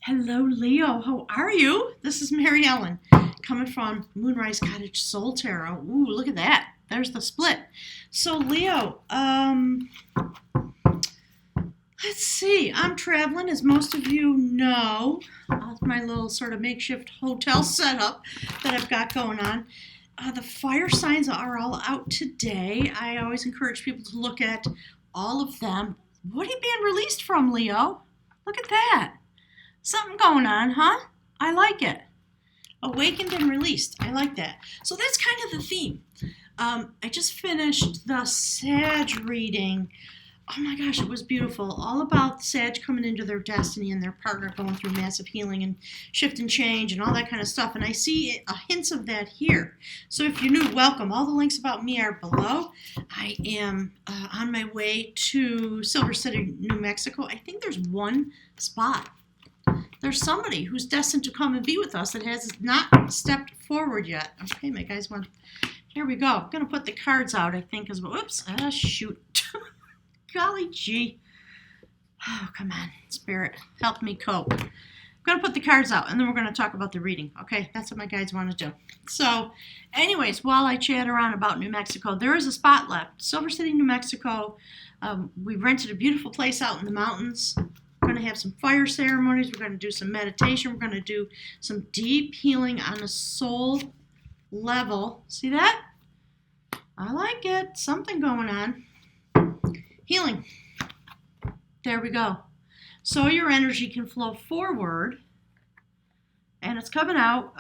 Hello, Leo. How are you? This is Mary Ellen coming from Moonrise Cottage Soul Tarot. Ooh, look at that. There's the split. So, Leo, let's see. I'm traveling, as most of you know. My little sort of makeshift hotel setup that I've got going on. The fire signs are all out today. I always encourage people to look at all of them. What are you being released from, Leo? Look at that. Something going on, huh? I like it. Awakened and released. I like that. So that's kind of the theme. I just finished the Sag reading. Oh my gosh, it was beautiful. All about Sag coming into their destiny and their partner going through massive healing and shift and change and all that kind of stuff. And I see hints of that here. So if you're new, welcome. All the links about me are below. I am on my way to Silver City, New Mexico. I think there's one spot. There's somebody who's destined to come and be with us that has not stepped forward yet. Okay, my guys, here we go. I'm going to put the cards out, I think, as well. Whoops. Shoot. Golly gee. Oh, come on, Spirit. Help me cope. I'm going to put the cards out, and then we're going to talk about the reading. Okay, that's what my guides want to do. So, anyways, while I chat around about New Mexico, there is a spot left. Silver City, New Mexico. We rented a beautiful place out in the mountains. We're going to have some fire ceremonies. We're going to do some meditation. We're going to do some deep healing on a soul level. See that? I like it. Something going on. Healing. There we go. So your energy can flow forward, and it's coming out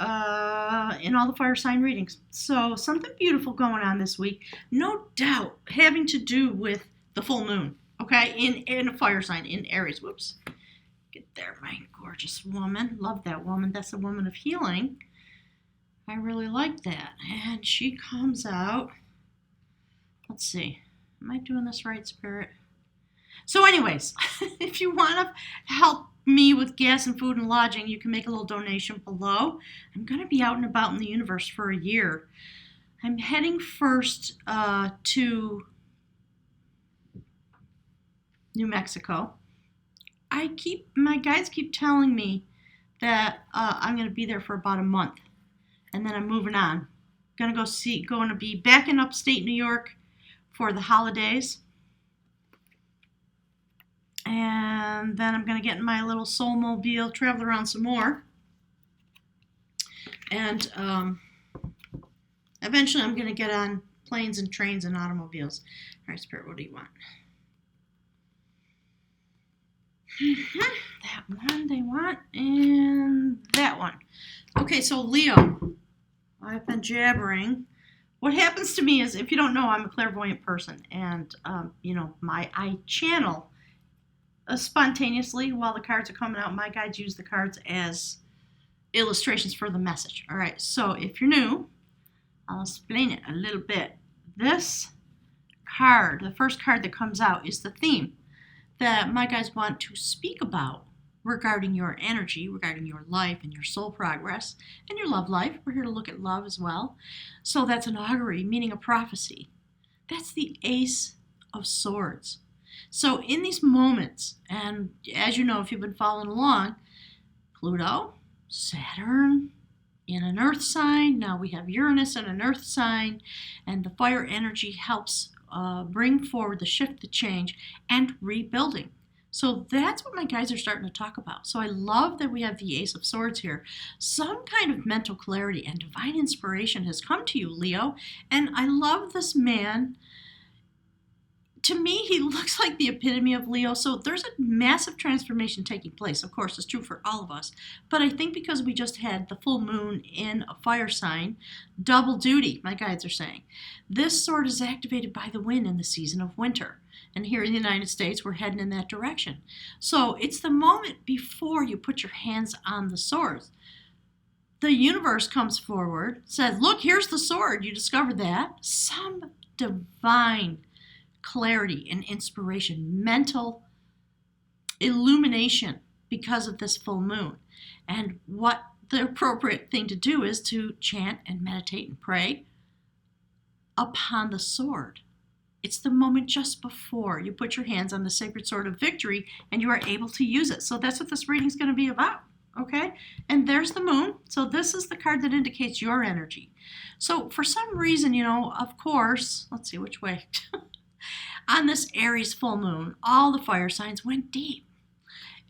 in all the fire sign readings. So something beautiful going on this week. No doubt having to do with the full moon. Okay, in a fire sign, in Aries. Whoops. Get there, my gorgeous woman. Love that woman. That's a woman of healing. I really like that. And she comes out. Let's see. Am I doing this right, Spirit? So anyways, if you want to help me with gas and food and lodging, you can make a little donation below. I'm going to be out and about in the universe for a year. I'm heading first to New Mexico. My guides keep telling me that I'm going to be there for about a month, and then I'm moving on. Going to be back in upstate New York for the holidays, and then I'm going to get in my little soul mobile, travel around some more, and eventually I'm going to get on planes and trains and automobiles. All right, Spirit, what do you want? That one they want, and that one. Okay, so Leo, I've been jabbering. What happens to me is, if you don't know, I'm a clairvoyant person, and I channel spontaneously while the cards are coming out. My guides use the cards as illustrations for the message. All right, so if you're new, I'll explain it a little bit. This card, the first card that comes out, is the theme that my guys want to speak about regarding your energy, regarding your life and your soul progress and your love life. We're here to look at love as well. So that's an augury, meaning a prophecy. That's the Ace of Swords. So in these moments, and as you know, if you've been following along, Pluto, Saturn in an earth sign, now we have Uranus in an earth sign, and the fire energy helps bring forward the shift, the change, and rebuilding. So that's what my guys are starting to talk about. So I love that we have the Ace of Swords here. Some kind of mental clarity and divine inspiration has come to you, Leo. And I love this man. To me, he looks like the epitome of Leo. So there's a massive transformation taking place. Of course, it's true for all of us. But I think because we just had the full moon in a fire sign, double duty, my guides are saying. This sword is activated by the wind in the season of winter. And here in the United States, we're heading in that direction. So it's the moment before you put your hands on the swords. The universe comes forward, says, look, here's the sword. You discovered that. Some divine clarity and inspiration, mental illumination because of this full moon. And what the appropriate thing to do is to chant and meditate and pray upon the sword. It's the moment just before you put your hands on the sacred sword of victory and you are able to use it. So that's what this reading is going to be about. okay? And there's the moon. So this is the card that indicates your energy. So for some reason, of course, let's see which way. On this Aries full moon, all the fire signs went deep.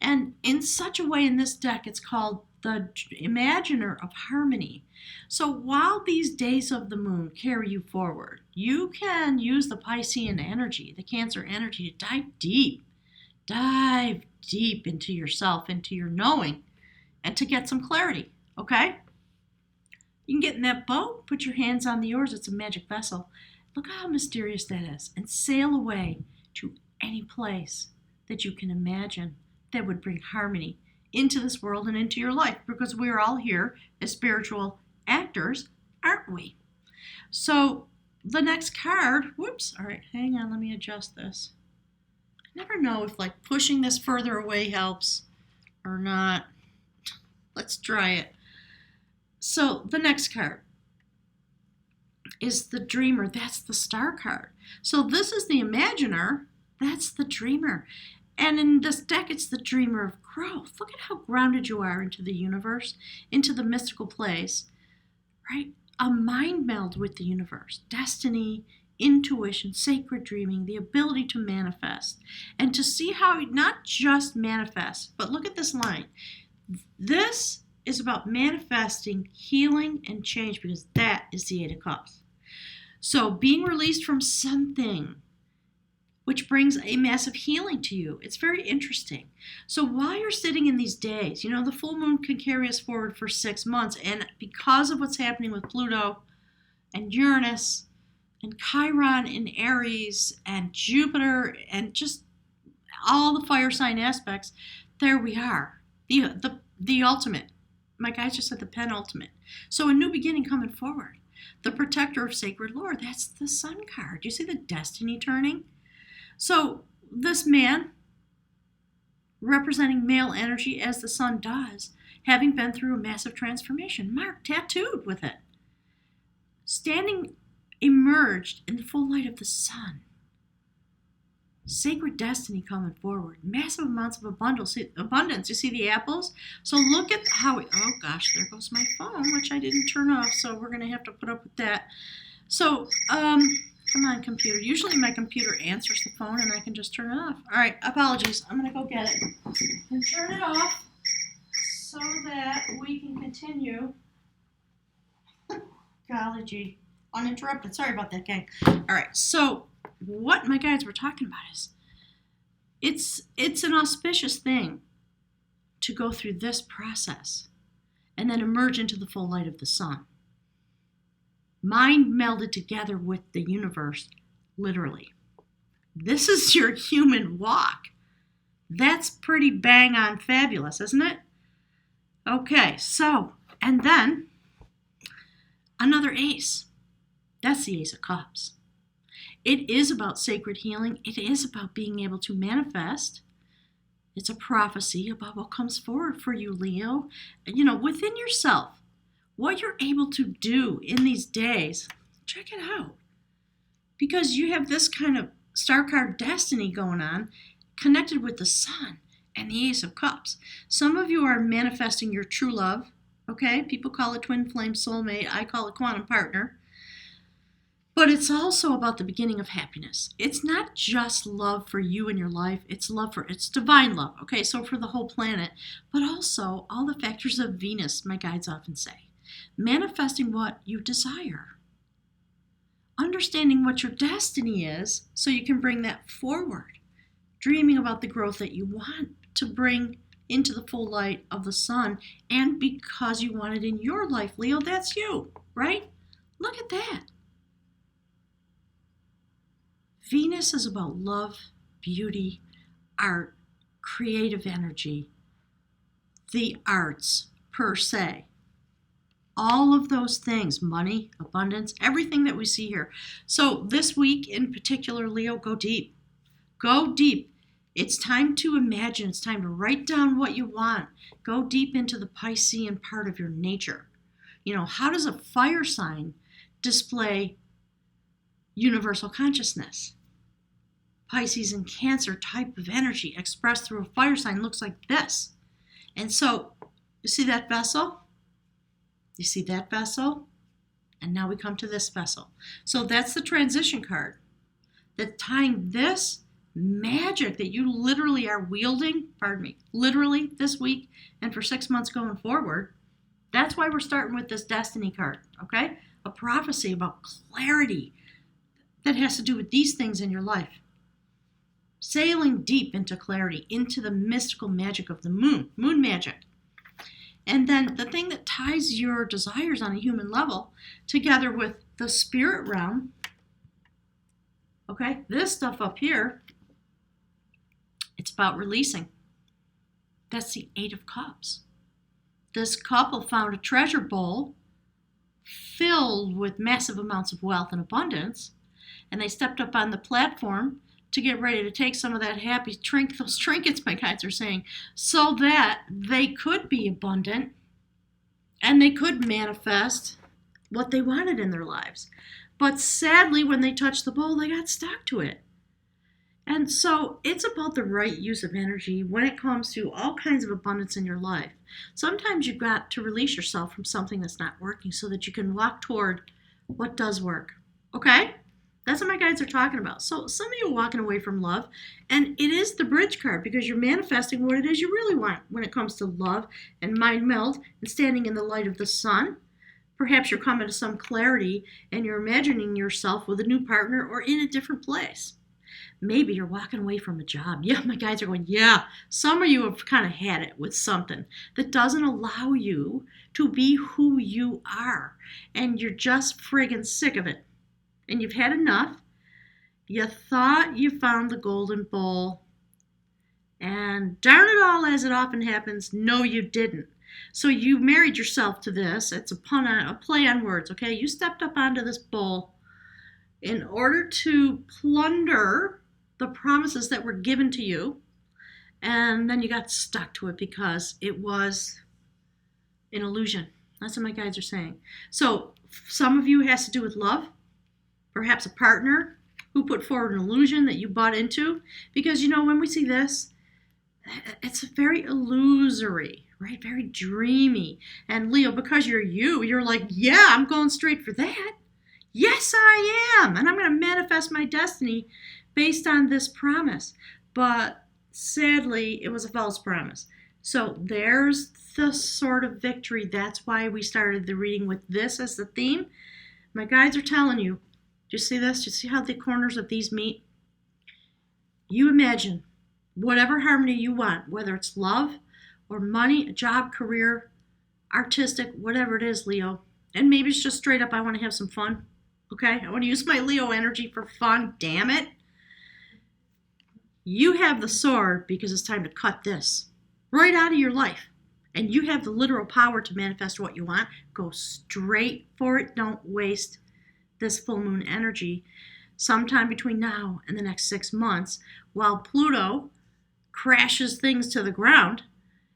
And in such a way in this deck, it's called the Imaginer of Harmony. So while these days of the moon carry you forward, you can use the Piscean energy, the Cancer energy, to dive deep into yourself, into your knowing, and to get some clarity, okay? You can get in that boat, put your hands on the oars, it's a magic vessel. Look how mysterious that is, and sail away to any place that you can imagine that would bring harmony into this world and into your life, because we're all here as spiritual actors, aren't we? So the next card, whoops, all right, hang on, let me adjust this. I never know if like pushing this further away helps or not. Let's try it. So the next card is the Dreamer. That's the Star card. So this is the Imaginer. That's the Dreamer. And in this deck, it's the Dreamer of growth. Look at how grounded you are into the universe, into the mystical place, right? A mind meld with the universe, destiny, intuition, sacred dreaming, the ability to manifest, and to see how not just manifest, but look at this line. This is about manifesting healing and change, because that is the Eight of Cups. So being released from something which brings a massive healing to you. It's very interesting. So while you're sitting in these days, the full moon can carry us forward for 6 months. And because of what's happening with Pluto and Uranus and Chiron in Aries and Jupiter and just all the fire sign aspects, there we are. The ultimate. My guys just said the penultimate. So a new beginning coming forward. The protector of sacred lore. That's the Sun card. Do you see the destiny turning? So this man, representing male energy as the Sun does, having been through a massive transformation, marked, tattooed with it, standing emerged in the full light of the sun. Sacred destiny coming forward, massive amounts of abundance. You see the apples? So look at how, oh gosh, there goes my phone, which I didn't turn off, so we're going to have to put up with that. So, come on, computer. Usually my computer answers the phone and I can just turn it off. All right, apologies. I'm going to go get it and turn it off so that we can continue. Golly gee, uninterrupted. Sorry about that, gang. All right, so what my guides were talking about is it's an auspicious thing to go through this process and then emerge into the full light of the sun. Mind melded together with the universe, literally. This is your human walk. That's pretty bang on fabulous, isn't it? Okay, so, and then another ace. That's the Ace of Cups. It is about sacred healing. It is about being able to manifest. It's a prophecy about what comes forward for you, Leo. Within yourself. What you're able to do in these days, check it out. Because you have this kind of star card destiny going on, connected with the sun and the Ace of Cups. Some of you are manifesting your true love, okay? People call it twin flame soulmate. I call it quantum partner. But it's also about the beginning of happiness. It's not just love for you and your life. It's divine love, okay? So for the whole planet, but also all the factors of Venus, my guides often say. Manifesting what you desire. Understanding what your destiny is so you can bring that forward. Dreaming about the growth that you want to bring into the full light of the sun. And because you want it in your life, Leo, that's you, right? Look at that. Venus is about love, beauty, art, creative energy, the arts per se. All of those things, money, abundance, everything that we see here. So this week in particular, Leo, go deep. Go deep. It's time to imagine. It's time to write down what you want. Go deep into the Piscean part of your nature. How does a fire sign display universal consciousness? Pisces and Cancer type of energy expressed through a fire sign looks like this. And so You see that vessel? You see that vessel? And now we come to this vessel. So that's the transition card. That's tying this magic that you literally are wielding, literally this week and for 6 months going forward. That's why we're starting with this destiny card, okay? A prophecy about clarity that has to do with these things in your life. Sailing deep into clarity, into the mystical magic of the moon magic. And then the thing that ties your desires on a human level together with the spirit realm, okay, this stuff up here, it's about releasing. That's the 8 of Cups. This couple found a treasure bowl filled with massive amounts of wealth and abundance, and they stepped up on the platform to get ready to take some of that happy those trinkets, my guides are saying, so that they could be abundant and they could manifest what they wanted in their lives. But sadly, when they touched the bowl, they got stuck to it. And so it's about the right use of energy when it comes to all kinds of abundance in your life. Sometimes you've got to release yourself from something that's not working so that you can walk toward what does work. Okay? That's what my guides are talking about. So some of you are walking away from love, and it is the bridge card because you're manifesting what it is you really want when it comes to love and mind meld and standing in the light of the sun. Perhaps you're coming to some clarity and you're imagining yourself with a new partner or in a different place. Maybe you're walking away from a job. Yeah, my guides are going, yeah. Some of you have kind of had it with something that doesn't allow you to be who you are, and you're just friggin' sick of it. And you've had enough. You thought you found the golden bowl. And darn it all, as it often happens, no, you didn't. So you married yourself to this. It's a play on words, okay? You stepped up onto this bowl in order to plunder the promises that were given to you. And then you got stuck to it because it was an illusion. That's what my guides are saying. So some of you it has to do with love. Perhaps a partner who put forward an illusion that you bought into. Because, when we see this, it's very illusory, right? Very dreamy. And Leo, because you're like, yeah, I'm going straight for that. Yes, I am. And I'm going to manifest my destiny based on this promise. But sadly, it was a false promise. So there's the sort of victory. That's why we started the reading with this as the theme. My guides are telling you, do you see this? Do you see how the corners of these meet? You imagine whatever harmony you want, whether it's love or money, a job, career, artistic, whatever it is, Leo. And maybe it's just straight up, I want to have some fun. Okay? I want to use my Leo energy for fun. Damn it. You have the sword because it's time to cut this right out of your life. And you have the literal power to manifest what you want. Go straight for it. Don't waste this full moon energy sometime between now and the next 6 months while Pluto crashes things to the ground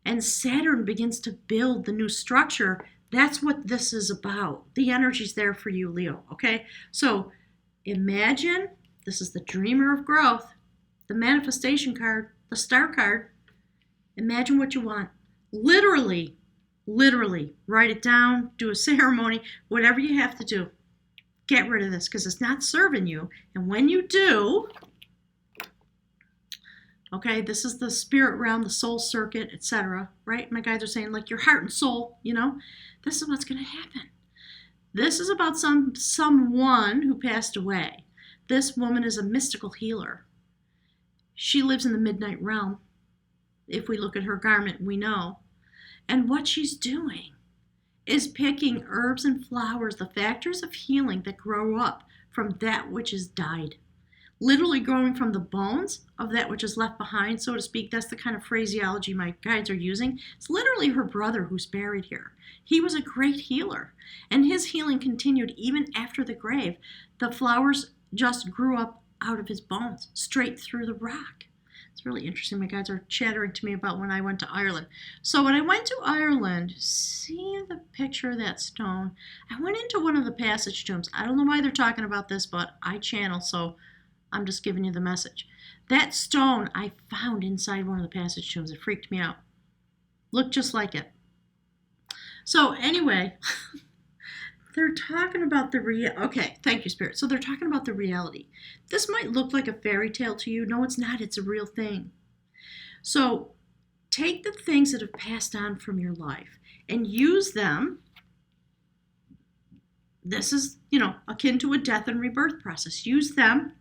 and Saturn begins to build the new structure. That's what this is about. The energy's there for you, Leo, okay? So imagine, this is the dreamer of growth, the manifestation card, the star card. Imagine what you want. Literally, write it down, do a ceremony, whatever you have to do. Get rid of this because it's not serving you. And when you do, okay, this is the spirit realm, the soul circuit, etc., right? My guides are saying, like your heart and soul, this is what's going to happen. This is about someone who passed away. This woman is a mystical healer. She lives in the midnight realm. If we look at her garment, we know. And what she's doing is picking herbs and flowers, the factors of healing that grow up from that which is died. Literally growing from the bones of that which is left behind, so to speak. That's the kind of phraseology my guides are using. It's literally her brother who's buried here. He was a great healer, and his healing continued even after the grave. The flowers just grew up out of his bones, straight through the rock. It's really interesting. My guides are chattering to me about when I went to Ireland. So when I went to Ireland, see the picture of that stone? I went into one of the passage tombs. I don't know why they're talking about this, but I channel, so I'm just giving you the message. That stone I found inside one of the passage tombs. It freaked me out. Looked just like it. So anyway, they're talking about okay, thank you, Spirit. So they're talking about the reality. This might look like a fairy tale to you. No, it's not. It's a real thing. So take the things that have passed on from your life and use them. This is, akin to a death and rebirth process. Use them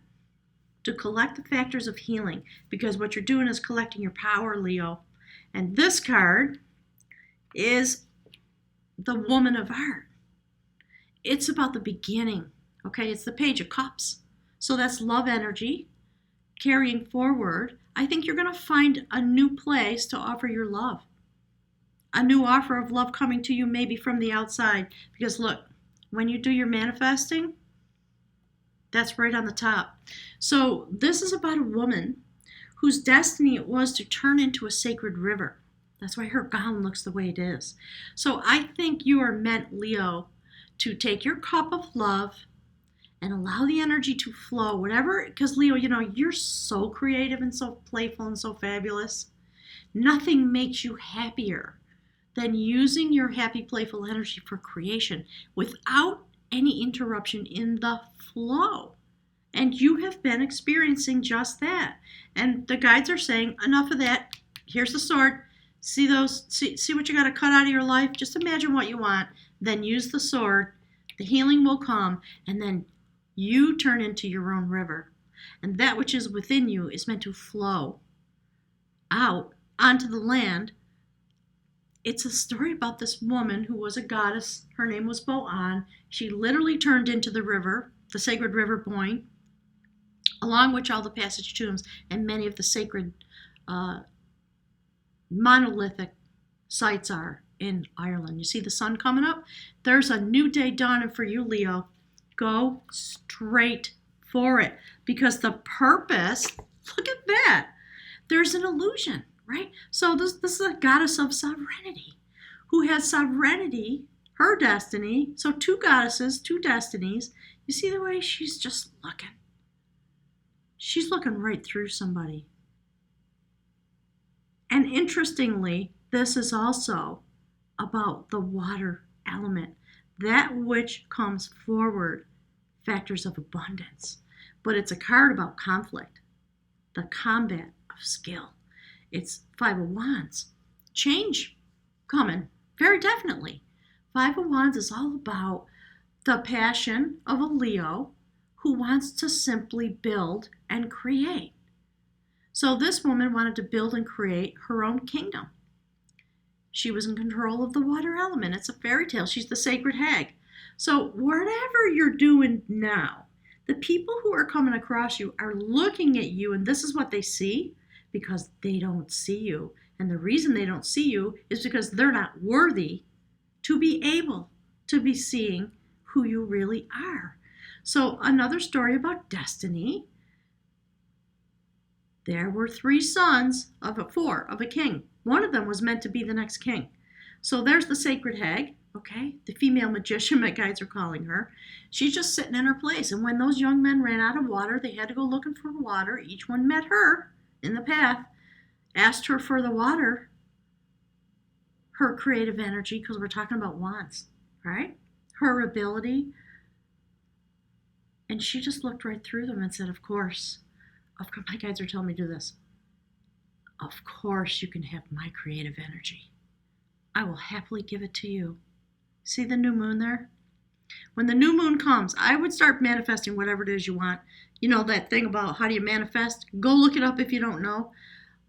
to collect the factors of healing, because what you're doing is collecting your power, Leo. And this card is the Woman of Art. It's about the beginning, okay? It's the Page of Cups. So that's love energy carrying forward. I think you're going to find a new place to offer your love. A new offer of love coming to you maybe from the outside. Because look, when you do your manifesting, that's right on the top. So this is about a woman whose destiny it was to turn into a sacred river. That's why her gown looks the way it is. So I think you are meant, Leo, to take your cup of love and allow the energy to flow, whatever, because Leo, you're so creative and so playful and so fabulous. Nothing makes you happier than using your happy, playful energy for creation without any interruption in the flow. And you have been experiencing just that. And the guides are saying, enough of that. Here's the sword. See what you got to cut out of your life? Just imagine what you want. Then use the sword. The healing will come. And then you turn into your own river. And that which is within you is meant to flow out onto the land. It's a story about this woman who was a goddess. Her name was Bo'an. She literally turned into the river, the sacred river Boyne, along which all the passage tombs and many of the sacred monolithic sites are in Ireland. You see the sun coming up? There's a new day dawning for you, Leo. Go straight for it, because the purpose, look at that. There's an illusion, right? So this is a goddess of sovereignty who has sovereignty, her destiny. So two goddesses, two destinies. You see the way she's just looking? She's looking right through somebody. And interestingly, this is also about the water element, that which comes forward, factors of abundance. But it's a card about conflict, the combat of skill. It's Five of Wands. Change coming, very definitely. Five of Wands is all about the passion of a Leo who wants to simply build and create. So this woman wanted to build and create her own kingdom. She was in control of the water element. It's a fairy tale. She's the sacred hag. So whatever you're doing now, the people who are coming across you are looking at you, and this is what they see, because they don't see you. And the reason they don't see you is because they're not worthy to be able to be seeing who you really are. So another story about destiny. There were four sons of a king. One of them was meant to be the next king. So there's the sacred hag, okay? The female magician, my guides are calling her. She's just sitting in her place. And when those young men ran out of water, they had to go looking for water. Each one met her in the path, asked her for the water, her creative energy, because we're talking about wands, right? Her ability. And she just looked right through them and said, of course, my guides are telling me to do this. Of course you can have my creative energy. I will happily give it to you. See the new moon there? When the new moon comes, I would start manifesting whatever it is you want. You know that thing about how do you manifest? Go look it up if you don't know.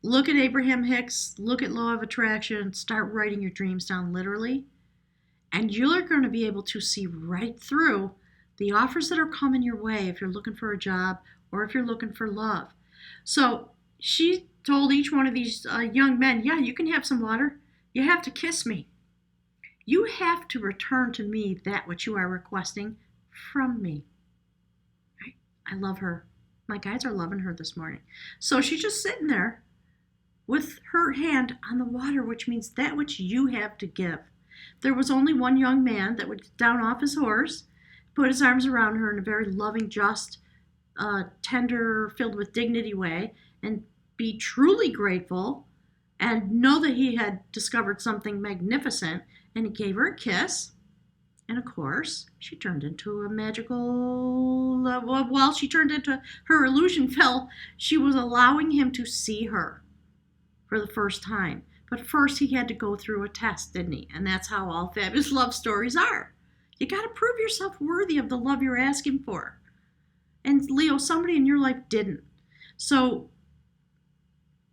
Look at Abraham Hicks, look at Law of Attraction, start writing your dreams down literally. And you're going to be able to see right through the offers that are coming your way if you're looking for a job or if you're looking for love. So she told each one of these young men, yeah, you can have some water. You have to kiss me. You have to return to me that which you are requesting from me. Right? I love her. My guides are loving her this morning. So she's just sitting there with her hand on the water, which means that which you have to give. There was only one young man that would get down off his horse, put his arms around her in a very loving, just, tender, filled with dignity way, and be truly grateful and know that he had discovered something magnificent, And he gave her a kiss. And of course, she turned into a magical, she turned into, her illusion fell. She was allowing him to see her for the first time. But first he had to go through a test, didn't he? And that's how all fabulous love stories are. You got to prove yourself worthy of the love you're asking for. And Leo, somebody in your life didn't. So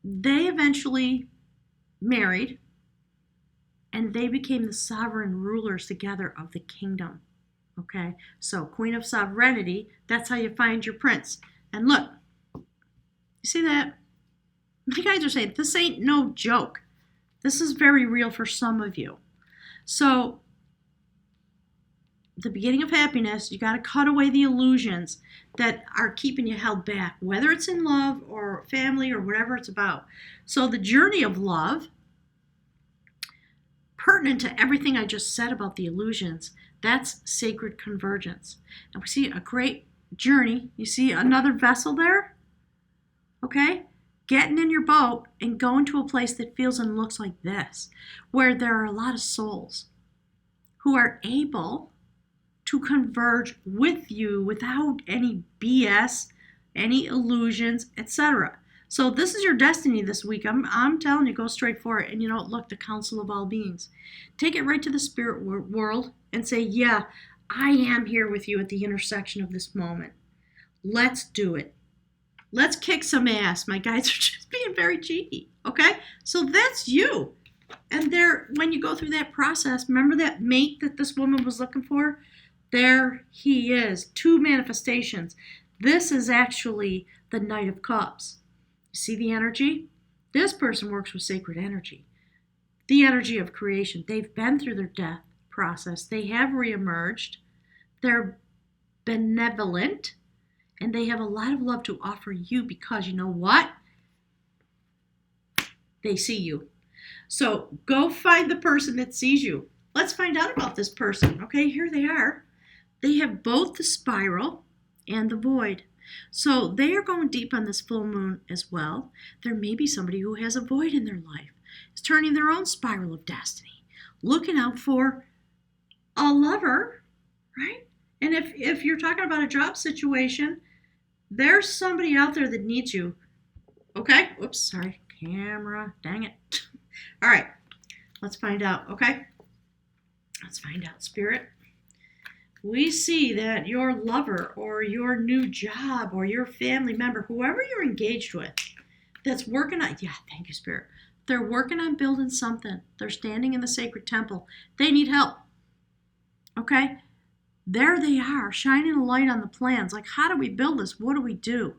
they eventually married, and they became the sovereign rulers together of the kingdom. Okay, so Queen of Sovereignty, that's how you find your prince. And look, you see that? My guys are saying, this ain't no joke. This is very real for some of you. So, the beginning of happiness, you got to cut away the illusions that are keeping you held back, whether it's in love or family or whatever it's about. So, the journey of love, pertinent to everything I just said about the illusions, that's sacred convergence. And we see a great journey. You see another vessel there? Okay? Getting in your boat and going to a place that feels and looks like this, where there are a lot of souls who are able to converge with you without any BS, any illusions, etc. So this is your destiny this week. I'm telling you, go straight for it. And you know, look, the council of all beings. Take it right to the spirit world and say, yeah, I am here with you at the intersection of this moment. Let's do it. Let's kick some ass. My guys are just being very cheeky, okay? So that's you. And there, when you go through that process, remember that mate that this woman was looking for? There he is. 2 manifestations. This is actually the Knight of Cups. See the energy? This person works with sacred energy. The energy of creation. They've been through their death process. They have reemerged. They're benevolent. And they have a lot of love to offer you because you know what? They see you. So go find the person that sees you. Let's find out about this person. Okay, here they are. They have both the spiral and the void. So they are going deep on this full moon as well. There may be somebody who has a void in their life, is turning their own spiral of destiny, looking out for a lover, right? And if you're talking about a job situation, there's somebody out there that needs you. Okay? Oops, sorry. Camera. Dang it. All right. Let's find out, okay? Let's find out, Spirit. We see that your lover or your new job or your family member, whoever you're engaged with, that's working on, yeah, thank you, Spirit. They're working on building something. They're standing in the sacred temple. They need help. Okay? There they are, shining a light on the plans. Like, how do we build this? What do we do?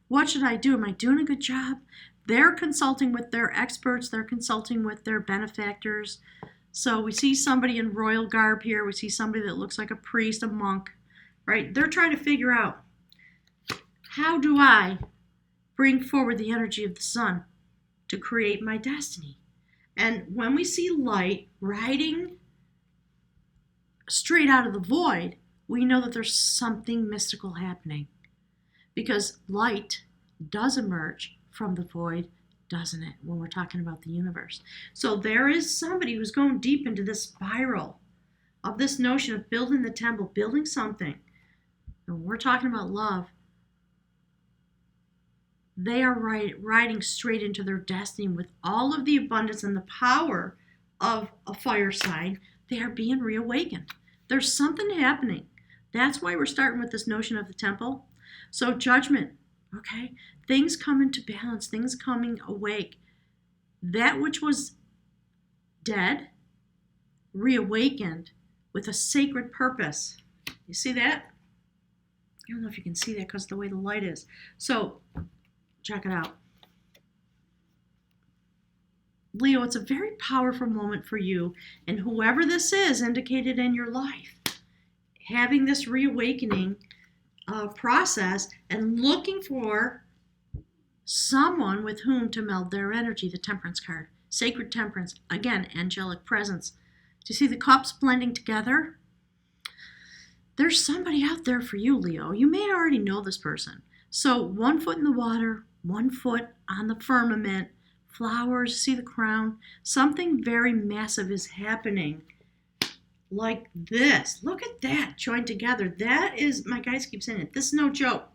What should I do? Am I doing a good job? They're consulting with their experts. They're consulting with their benefactors. So we see somebody in royal garb here. We see somebody that looks like a priest, a monk, right? They're trying to figure out, how do I bring forward the energy of the sun to create my destiny? And when we see light riding straight out of the void, we know that there's something mystical happening. Because light does emerge from the void, doesn't it, when we're talking about the universe? So there is somebody who's going deep into this spiral of this notion of building the temple, building something. And when we're talking about love, they are riding straight into their destiny with all of the abundance and the power of a fire sign. They are being reawakened. There's something happening. That's why we're starting with this notion of the temple. So judgment, okay? Things come into balance, things coming awake. That which was dead, reawakened with a sacred purpose. You see that? I don't know if you can see that because of the way the light is. So, check it out. Leo, it's a very powerful moment for you, and whoever this is indicated in your life, having this reawakening process and looking for someone with whom to meld their energy. The Temperance card, sacred temperance, again, angelic presence. Do you see the cups blending together? There's somebody out there for you, Leo. You may already know this person. So 1 foot in the water, 1 foot on the firmament, flowers, see the crown. Something very massive is happening like this. Look at that joined together. That is, my guys keep saying it, this is no joke.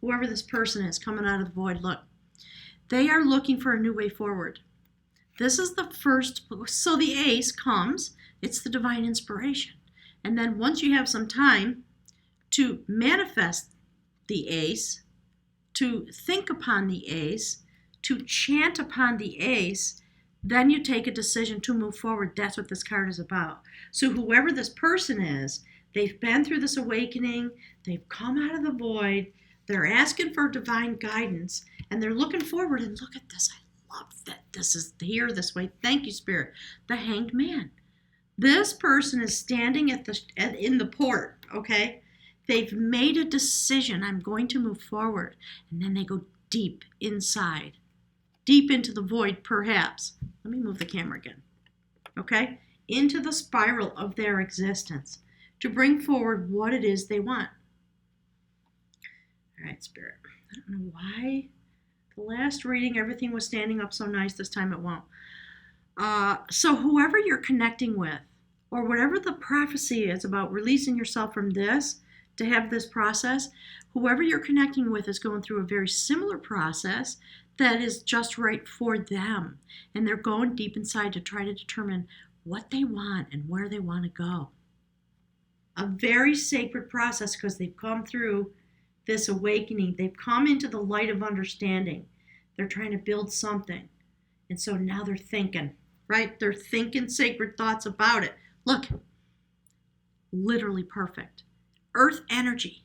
Whoever this person is coming out of the void, look. They are looking for a new way forward. This is the first, so the ace comes, it's the divine inspiration. And then once you have some time to manifest the ace, to think upon the ace, to chant upon the ace, then you take a decision to move forward. That's what this card is about. So whoever this person is, they've been through this awakening, they've come out of the void, they're asking for divine guidance, and they're looking forward. And look at this. I love that this is here this way. Thank you, Spirit. The Hanged Man. This person is standing in the port, okay? They've made a decision. I'm going to move forward. And then they go deep inside, deep into the void, perhaps. Let me move the camera again, okay? Into the spiral of their existence to bring forward what it is they want. All right, Spirit. I don't know why the last reading, everything was standing up so nice. This time it won't. So whoever you're connecting with, or whatever the prophecy is about releasing yourself from this to have this process, whoever you're connecting with is going through a very similar process that is just right for them. And they're going deep inside to try to determine what they want and where they want to go. A very sacred process because they've come through this awakening. They've come into the light of understanding. They're trying to build something. And so now they're thinking, right? They're thinking sacred thoughts about it. Look, literally perfect. Earth energy.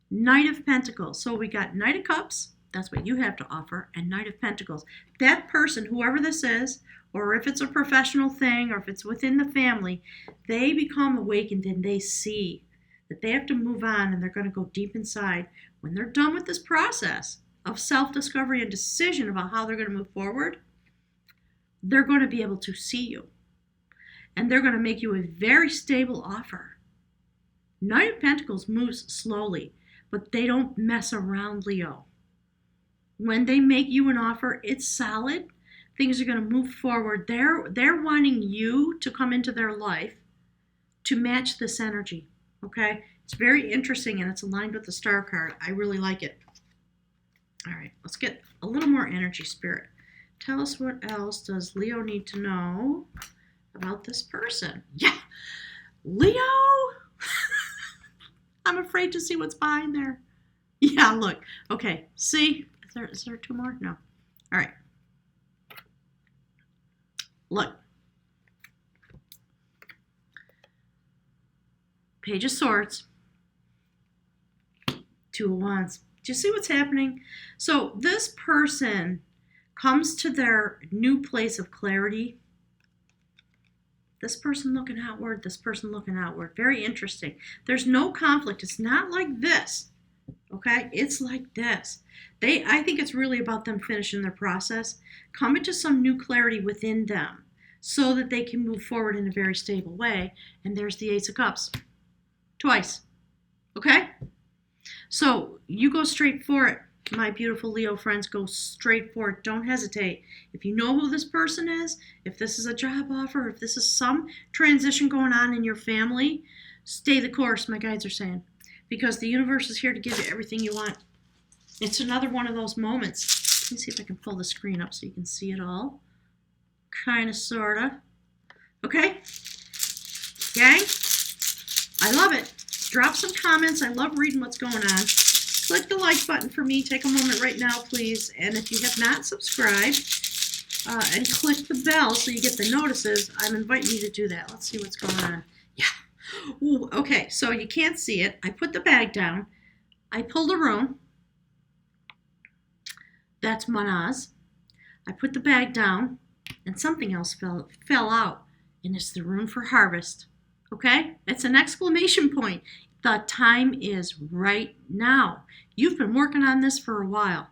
Knight of Pentacles. So we got Knight of Cups. That's what you have to offer. And Knight of Pentacles. That person, whoever this is, or if it's a professional thing, or if it's within the family, they become awakened and they see that they have to move on, and they're going to go deep inside. When they're done with this process of self-discovery and decision about how they're going to move forward, they're going to be able to see you. And they're going to make you a very stable offer. Knight of Pentacles moves slowly, but they don't mess around, Leo. When they make you an offer, it's solid. Things are going to move forward. They're wanting you to come into their life to match this energy. Okay? It's very interesting, and it's aligned with the Star card. I really like it. All right, let's get a little more energy, Spirit. Tell us what else does Leo need to know about this person. Yeah, Leo! I'm afraid to see what's behind there. Yeah, look. Okay, see? Is there two more? No. All right. Look. Page of Swords. Two of Wands. Do you see what's happening? So this person comes to their new place of clarity. This person looking outward, this person looking outward. Very interesting. There's no conflict. It's not like this. Okay? It's like this. I think it's really about them finishing their process, coming to some new clarity within them so that they can move forward in a very stable way. And there's the Ace of Cups. Twice. Okay? So you go straight for it. My beautiful Leo friends, go straight for it. Don't hesitate. If you know who this person is, if this is a job offer, if this is some transition going on in your family, stay the course, my guides are saying. Because the universe is here to give you everything you want. It's another one of those moments. Let me see if I can pull the screen up so you can see it all. Kind of, sort of. Okay? Gang? I love it. Drop some comments. I love reading what's going on. Click the like button for me. Take a moment right now, please. And if you have not subscribed, and click the bell so you get the notices, I'm inviting you to do that. Let's see what's going on. Yeah. Ooh, okay, so you can't see it. I put the bag down. I pulled a rune. That's Manaz. I put the bag down, and something else fell out. And it's the rune for harvest. Okay? It's an exclamation point. The time is right now. You've been working on this for a while.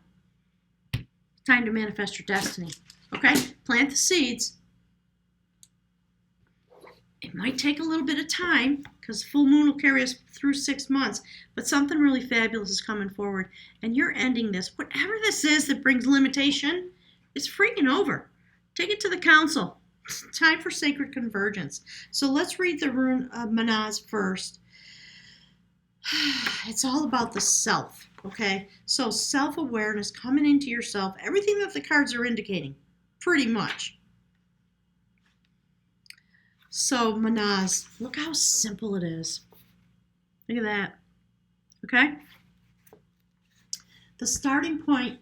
Time to manifest your destiny. Okay? Plant the seeds. It might take a little bit of time because full moon will carry us through 6 months, but something really fabulous is coming forward, and you're ending this. Whatever this is that brings limitation, it's freaking over. Take it to the council. Time for sacred convergence. So let's read the rune of Manaz first. It's all about the self, okay? So self-awareness, coming into yourself, everything that the cards are indicating, pretty much. So Manaz, look how simple it is. Look at that, okay? The starting point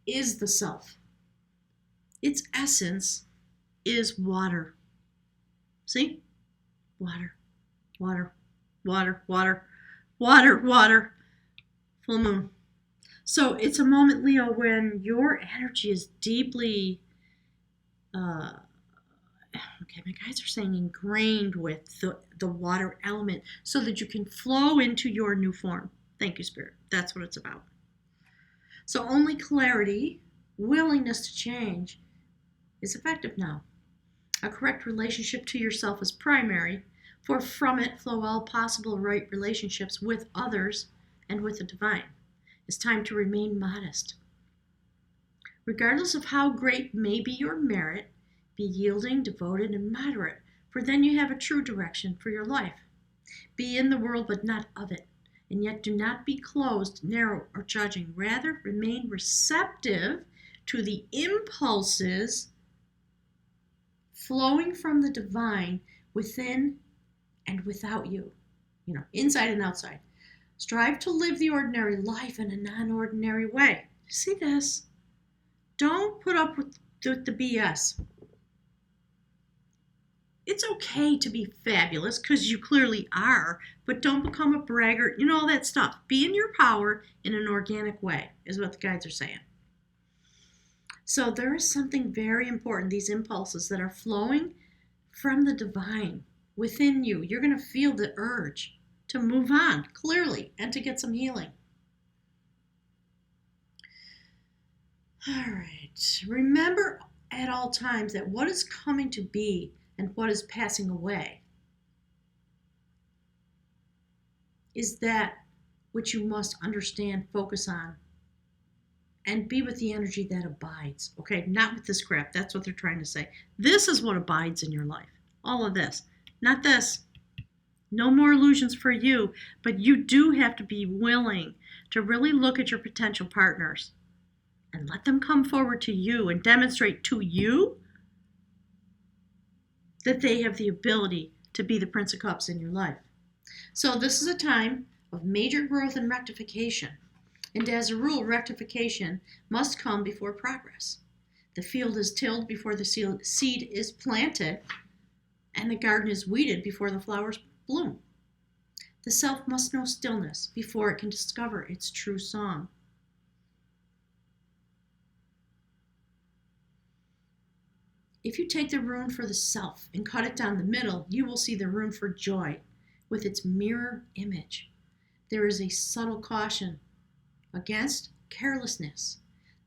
is the self. Its essence is water. See? Water, water, water, water, water, water. Full moon. So it's a moment, Leo, when your energy is deeply, okay, my guys are saying ingrained with the water element so that you can flow into your new form. Thank you, Spirit. That's what it's about. So only clarity, willingness to change is effective now. A correct relationship to yourself is primary, for from it flow all possible right relationships with others and with the divine. It's time to remain modest. Regardless of how great may be your merit, be yielding, devoted, and moderate, for then you have a true direction for your life. Be in the world, but not of it, and yet do not be closed, narrow, or judging. Rather, remain receptive to the impulses flowing from the divine within and without you, inside and outside. Strive to live the ordinary life in a non-ordinary way. See this? Don't put up with the BS. It's okay to be fabulous, because you clearly are, but don't become a braggart, all that stuff. Be in your power in an organic way, is what the guides are saying. So there is something very important, these impulses that are flowing from the divine within you. You're going to feel the urge to move on, clearly, and to get some healing. All right. Remember at all times that what is coming to be and what is passing away is that which you must understand, focus on, and be with the energy that abides, okay? Not with this crap. That's what they're trying to say. This is what abides in your life. All of this. Not this. No more illusions for you, but you do have to be willing to really look at your potential partners and let them come forward to you and demonstrate to you that they have the ability to be the Prince of Cups in your life. So this is a time of major growth and rectification. And as a rule, rectification must come before progress. The field is tilled before the seed is planted, and the garden is weeded before the flowers bloom. The self must know stillness before it can discover its true song. If you take the rune for the self and cut it down the middle, you will see the rune for joy with its mirror image. There is a subtle caution against carelessness.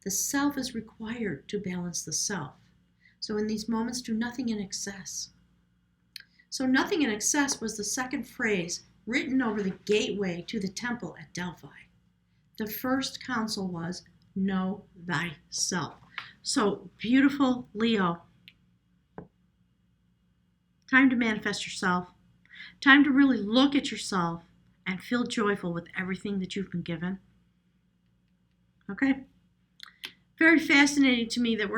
The self is required to balance the self. So in these moments, do nothing in excess. So nothing in excess was the second phrase written over the gateway to the temple at Delphi. The first counsel was, know thyself. So beautiful Leo. Time to manifest yourself. Time to really look at yourself and feel joyful with everything that you've been given. Okay? Very fascinating to me that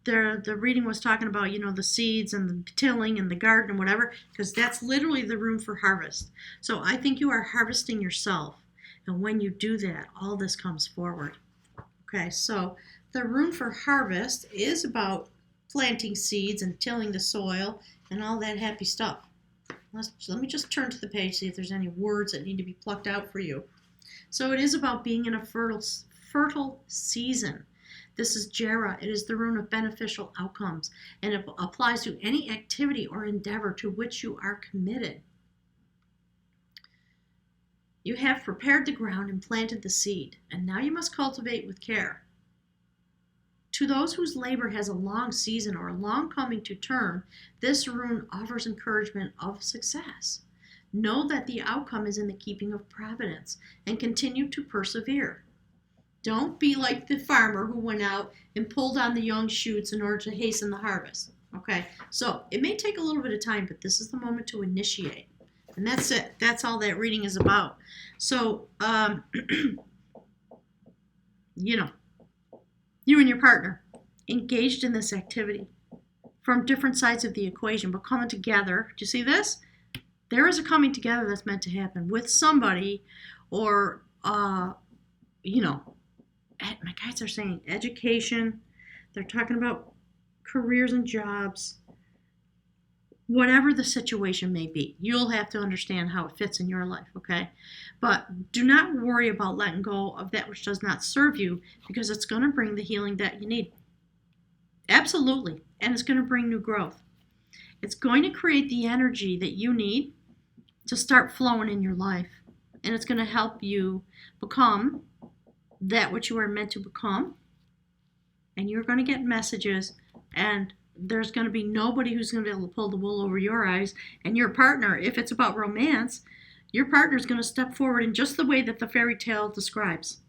the reading was talking about, the seeds and the tilling and the garden and whatever, because that's literally the room for harvest. So I think you are harvesting yourself. And when you do that, all this comes forward. Okay, so the room for harvest is about planting seeds and tilling the soil and all that happy stuff. Let me just turn to the page, see if there's any words that need to be plucked out for you. So it is about being in a fertile season. This is Jera. It is the rune of beneficial outcomes, and it applies to any activity or endeavor to which you are committed. You have prepared the ground and planted the seed, and now you must cultivate with care. To those whose labor has a long season or a long coming to term, this rune offers encouragement of success. Know that the outcome is in the keeping of providence, and continue to persevere. Don't be like the farmer who went out and pulled on the young shoots in order to hasten the harvest. Okay, so it may take a little bit of time, but this is the moment to initiate. And that's it. That's all that reading is about. So, you know, you and your partner engaged in this activity from different sides of the equation, but coming together. Do you see this? There is a coming together that's meant to happen with somebody, or, you know, my guides are saying education. They're talking about careers and jobs. Whatever the situation may be, you'll have to understand how it fits in your life, okay? But do not worry about letting go of that which does not serve you, because it's going to bring the healing that you need. Absolutely. And it's going to bring new growth. It's going to create the energy that you need to start flowing in your life. And it's going to help you become that which you are meant to become. And you're going to get messages, and there's going to be nobody who's going to be able to pull the wool over your eyes. And your partner, if it's about romance, your partner is going to step forward in just the way that the fairy tale describes.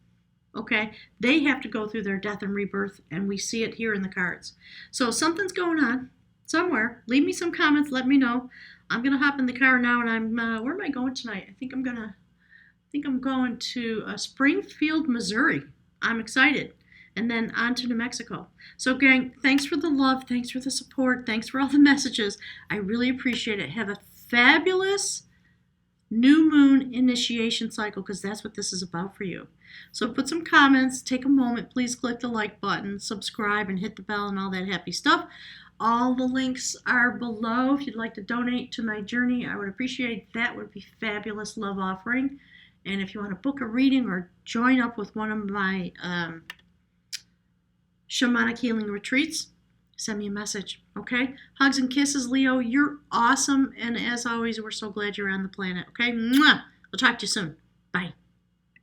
Okay? They have to go through their death and rebirth, and we see it here in the cards. So something's going on somewhere. Leave me some comments. Let me know. I'm going to hop in the car now, and I'm where am I going tonight? I think I'm going to Springfield, Missouri. I'm excited. And then on to New Mexico. So, gang, thanks for the love. Thanks for the support. Thanks for all the messages. I really appreciate it. Have a fabulous new moon initiation cycle, because that's what this is about for you. So put some comments. Take a moment. Please click the like button, subscribe, and hit the bell and all that happy stuff. All the links are below. If you'd like to donate to my journey, I would appreciate that. Would be fabulous love offering. And if you want to book a reading or join up with one of my shamanic healing retreats, send me a message, okay? Hugs and kisses, Leo. You're awesome. And as always, we're so glad you're on the planet, okay? Mwah! I'll talk to you soon. Bye.